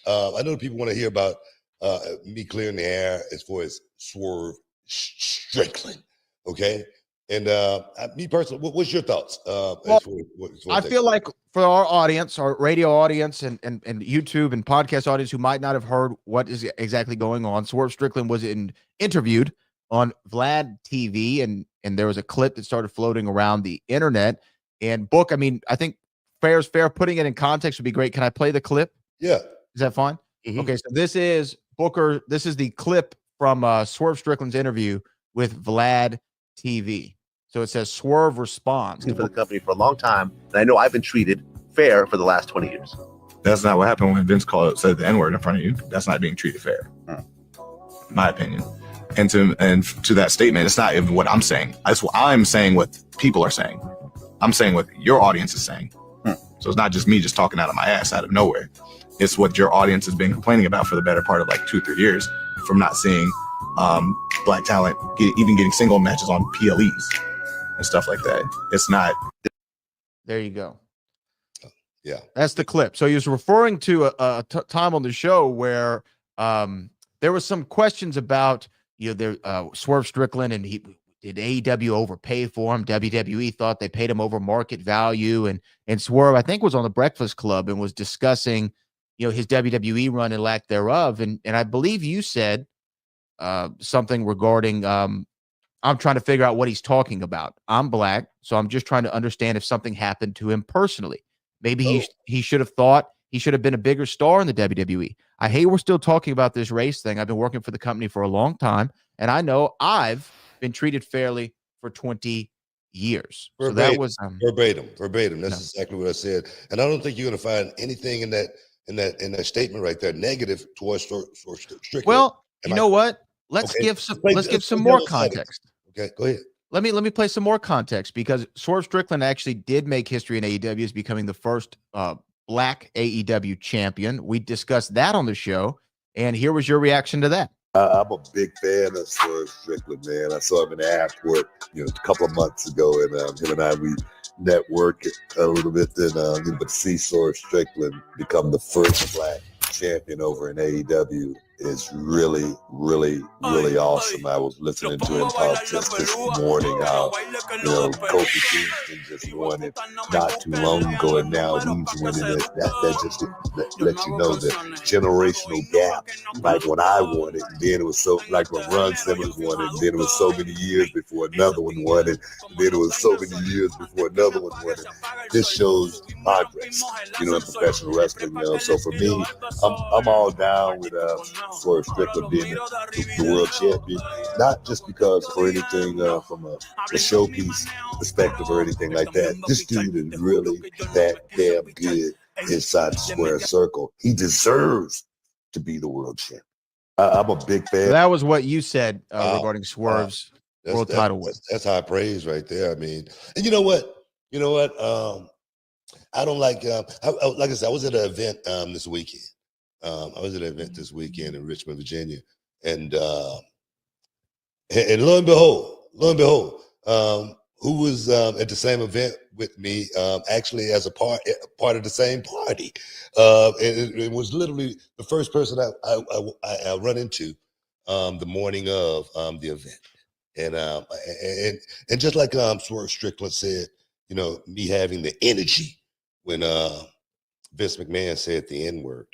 I know people want to hear about me clearing the air as far as Swerve Strickland, okay? And me personally, what's your thoughts? I feel like for our audience, our radio audience and YouTube and podcast audience who might not have heard what is exactly going on, Swerve Strickland was interviewed on Vlad TV, and there was a clip that started floating around the internet. And Book, I mean, I think fair is fair. Putting it in context would be great. Can I play the clip? Yeah. Is that fine? Mm-hmm. Okay, so this is Booker. This is the clip from Swerve Strickland's interview with Vlad TV. So it says Swerve responds for the company for a long time, and I know I've been treated fair for the last 20 years. That's not what happened when Vince said the N-word in front of you. That's not being treated fair, in my opinion. And to that statement, it's not even what I'm saying. I'm saying what people are saying. I'm saying what your audience is saying. So it's not just me just talking out of my ass out of nowhere. It's what your audience has been complaining about for the better part of like 2-3 years from not seeing black talent even getting single matches on PLEs and stuff like that. It's not. There you go. Yeah, that's the clip. So he was referring to a time on the show where there was some questions about Swerve Strickland, and did AEW overpay for him? WWE thought they paid him over market value, and Swerve, I think, was on the Breakfast Club and was discussing his WWE run and lack thereof, and I believe you said something regarding I'm trying to figure out what he's talking about. I'm black, so I'm just trying to understand if something happened to him personally. Maybe he should have thought he should have been a bigger star in the WWE. I hate we're still talking about this race thing. I've been working for the company for a long time, and I know I've been treated fairly for 20 years. Verbatim, so that was verbatim. That's exactly what I said. And I don't think you're going to find anything in that statement right there negative towards Strickland. Well, you know what? Let's give some more context. Okay, go ahead. Let me play some more context, because Swerve Strickland actually did make history in AEW as becoming the first black AEW champion. We discussed that on the show, and here was your reaction to that. I'm a big fan of Swerve Strickland, man. I saw him in the airport, a couple of months ago, and him and I, we networked a little bit. But to see Swerve Strickland become the first black champion over in AEW is really, really, really awesome. I was listening to him talk just this morning how, Kofi Kingston just won it not too long ago, and now he's winning it. That just lets you know the generational gap. Like when I won it, and then it was so, like when Ron Simmons won it, and then it was so many years before another one won it, and then it was so many years before another one won it. This shows progress, in professional wrestling. So for me, I'm all down with Swerve Strickland being the world champion, not just because for anything from a showpiece perspective or anything like that. This dude is really that damn good inside the square circle. He deserves to be the world champion. I'm a big fan. That was what you said regarding Swerve's world title win. That's high praise right there. I mean, and you know what? I don't like. Like I said, I was at an event this weekend. I was at an event this weekend in Richmond, Virginia, and lo and behold, who was at the same event with me, actually as a part of the same party, and it was literally the first person I run into the morning of the event, and just like Swerve Strickland said, me having the energy when Vince McMahon said the N-word.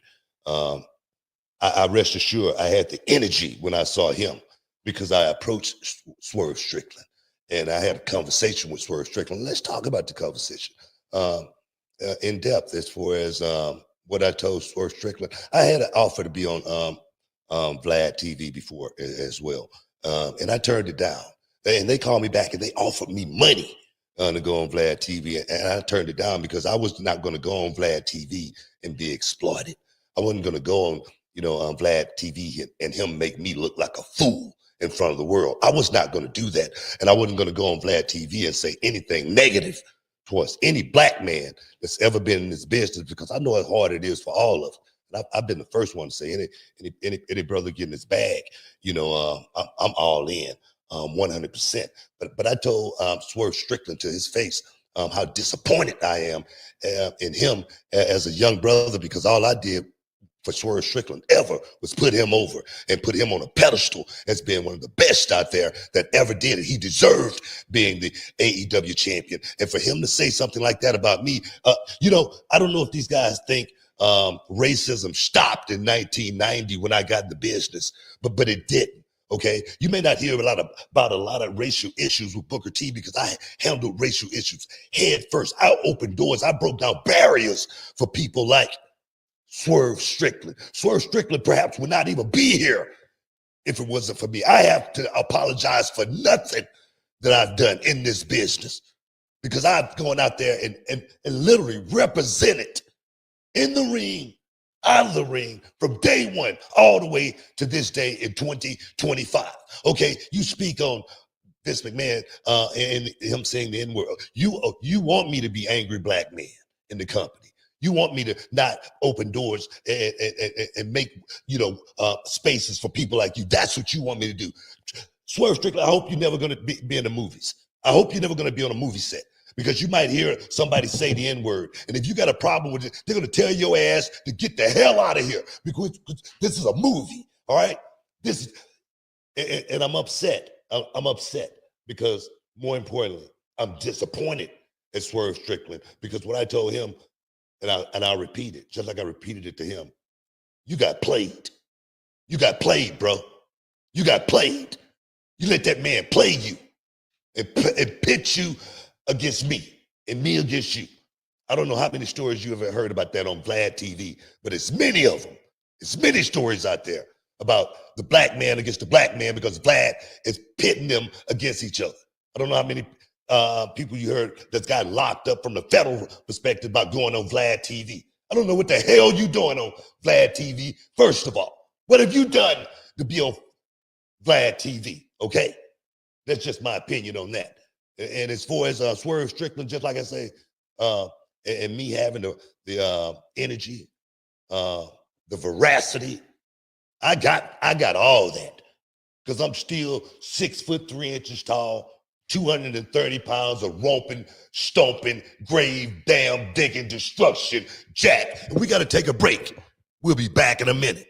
I rest assured I had the energy when I saw him, because I approached Swerve Strickland and I had a conversation with Swerve Strickland. Let's talk about the conversation in depth as far as what I told Swerve Strickland. I had an offer to be on Vlad TV before as well, and I turned it down. And they called me back and they offered me money to go on Vlad TV, and I turned it down because I was not going to go on Vlad TV and be exploited. I wasn't going to go on, on Vlad TV and him make me look like a fool in front of the world. I was not going to do that. And I wasn't going to go on Vlad TV and say anything negative towards any black man that's ever been in this business, because I know how hard it is for all of them. And I've been the first one to say any brother getting his bag, I'm all in 100%. But I told Swerve Strickland to his face how disappointed I am in him as a young brother, because all I did for Swerve Strickland ever was put him over and put him on a pedestal as being one of the best out there that ever did it. He deserved being the AEW champion. And for him to say something like that about me, I don't know if these guys think racism stopped in 1990 when I got in the business, but it didn't. Okay, you may not hear about a lot of racial issues with Booker T because I handled racial issues head first. I opened doors. I broke down barriers for people like Swerve Strickland. Swerve Strickland perhaps would not even be here if it wasn't for me. I have to apologize for nothing that I've done in this business because I've gone out there and literally represented in the ring, out of the ring, from day one all the way to this day in 2025. Okay, you speak on Vince McMahon and him saying the N-word. You want me to be angry black man in the company. You want me to not open doors and make spaces for people like you. That's what you want me to do. Swerve Strickland, I hope you're never going to be in the movies. I hope you're never going to be on a movie set. Because you might hear somebody say the N-word. And if you got a problem with it, they're going to tell your ass to get the hell out of here. Because this is a movie, all right? And I'm upset. I'm upset because, more importantly, I'm disappointed at Swerve Strickland. Because what I told him, and I'll repeat it, just like I repeated it to him, you got played. You got played, bro. You got played. You let that man play you and pit you against me and me against you. I don't know how many stories you ever heard about that on Vlad TV, but it's many of them. It's many stories out there about the black man against the black man because Vlad is pitting them against each other. I don't know how many people you heard that's got locked up from the federal perspective about going on Vlad TV. I don't know what the hell you doing on Vlad TV, first of all. What have you done to be on Vlad TV, okay? That's just my opinion on that. And as far as Swerve Strickland, just like I say, and me having the energy, the veracity, I got all that because I'm still 6'3" tall, 230 pounds of romping, stomping, grave, damn, digging, destruction, Jack. And we got to take a break. We'll be back in a minute.